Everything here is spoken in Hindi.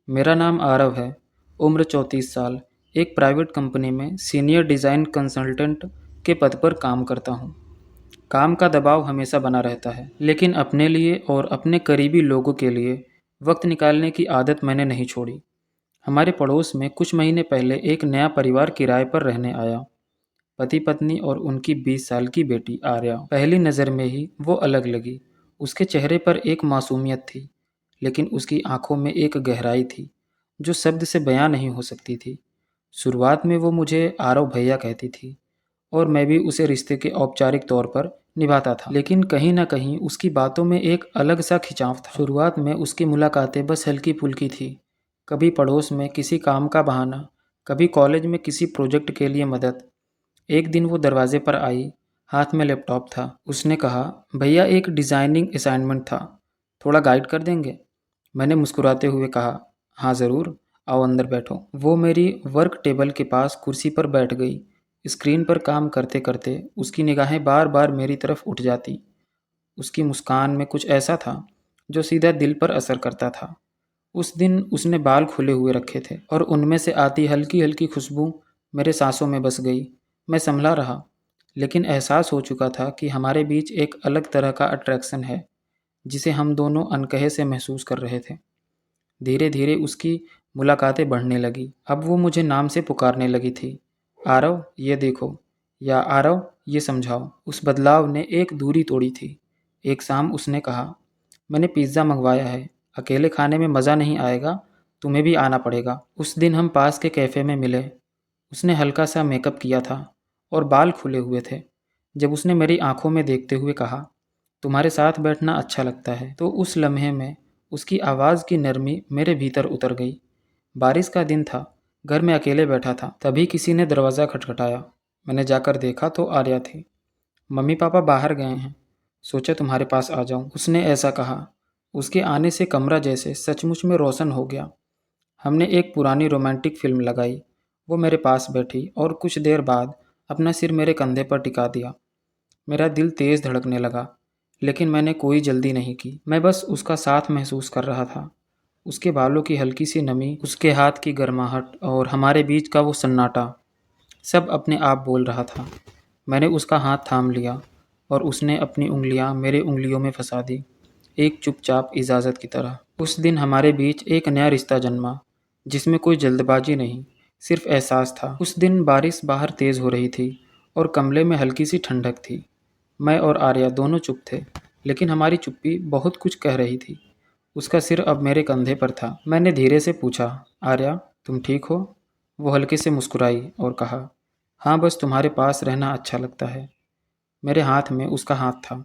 मेरा नाम आरव है। उम्र 34 साल। एक प्राइवेट कंपनी में सीनियर डिज़ाइन कंसल्टेंट के पद पर काम करता हूँ। काम का दबाव हमेशा बना रहता है, लेकिन अपने लिए और अपने करीबी लोगों के लिए वक्त निकालने की आदत मैंने नहीं छोड़ी। हमारे पड़ोस में कुछ महीने पहले एक नया परिवार किराए पर रहने आया। पति पत्नी और उनकी 20 साल की बेटी आर्या। पहली नज़र में ही वो अलग लगी। उसके चेहरे पर एक मासूमियत थी, लेकिन उसकी आंखों में एक गहराई थी जो शब्द से बयां नहीं हो सकती थी। शुरुआत में वो मुझे आरव भैया कहती थी और मैं भी उसे रिश्ते के औपचारिक तौर पर निभाता था, लेकिन कहीं ना कहीं उसकी बातों में एक अलग सा खिंचाव था। शुरुआत में उसकी मुलाकातें बस हल्की फुल्की थी। कभी पड़ोस में किसी काम का बहाना, कभी कॉलेज में किसी प्रोजेक्ट के लिए मदद। एक दिन वो दरवाजे पर आई, हाथ में लैपटॉप था। उसने कहा, भैया एक डिज़ाइनिंग असाइनमेंट था, थोड़ा गाइड कर देंगे? मैंने मुस्कुराते हुए कहा, हाँ ज़रूर, आओ अंदर बैठो। वो मेरी वर्क टेबल के पास कुर्सी पर बैठ गई। स्क्रीन पर काम करते करते उसकी निगाहें बार बार मेरी तरफ उठ जाती। उसकी मुस्कान में कुछ ऐसा था जो सीधा दिल पर असर करता था। उस दिन उसने बाल खुले हुए रखे थे और उनमें से आती हल्की हल्की खुशबू मेरे सांसों में बस गई। मैं संभला रहा, लेकिन एहसास हो चुका था कि हमारे बीच एक अलग तरह का अट्रैक्शन है, जिसे हम दोनों अनकहे से महसूस कर रहे थे। धीरे धीरे उसकी मुलाकातें बढ़ने लगी। अब वो मुझे नाम से पुकारने लगी थी, आरव ये देखो, या आरव ये समझाओ। उस बदलाव ने एक दूरी तोड़ी थी। एक शाम उसने कहा, मैंने पिज़्ज़ा मंगवाया है, अकेले खाने में मज़ा नहीं आएगा, तुम्हें भी आना पड़ेगा। उस दिन हम पास के कैफ़े में मिले। उसने हल्का सा मेकअप किया था और बाल खुले हुए थे। जब उसने मेरी आंखों में देखते हुए कहा, तुम्हारे साथ बैठना अच्छा लगता है, तो उस लम्हे में उसकी आवाज़ की नरमी मेरे भीतर उतर गई। बारिश का दिन था, घर में अकेले बैठा था। तभी किसी ने दरवाज़ा खटखटाया। मैंने जाकर देखा तो आर्या थी। मम्मी पापा बाहर गए हैं, सोचा तुम्हारे पास आ जाऊं, उसने ऐसा कहा। उसके आने से कमरा जैसे सचमुच में रोशन हो गया। हमने एक पुरानी रोमांटिक फिल्म लगाई। वो मेरे पास बैठी और कुछ देर बाद अपना सिर मेरे कंधे पर टिका दिया। मेरा दिल तेज़ धड़कने लगा, लेकिन मैंने कोई जल्दी नहीं की। मैं बस उसका साथ महसूस कर रहा था। उसके बालों की हल्की सी नमी, उसके हाथ की गर्माहट और हमारे बीच का वो सन्नाटा, सब अपने आप बोल रहा था। मैंने उसका हाथ थाम लिया और उसने अपनी उंगलियां मेरे उंगलियों में फंसा दी, एक चुपचाप इजाज़त की तरह। उस दिन हमारे बीच एक नया रिश्ता जन्मा, जिसमें कोई जल्दबाजी नहीं, सिर्फ एहसास था। उस दिन बारिश बाहर तेज़ हो रही थी और कमरे में हल्की सी ठंडक थी। मैं और आर्या दोनों चुप थे, लेकिन हमारी चुप्पी बहुत कुछ कह रही थी। उसका सिर अब मेरे कंधे पर था। मैंने धीरे से पूछा, आर्या तुम ठीक हो? वो हल्के से मुस्कुराई और कहा, हाँ बस तुम्हारे पास रहना अच्छा लगता है। मेरे हाथ में उसका हाथ था।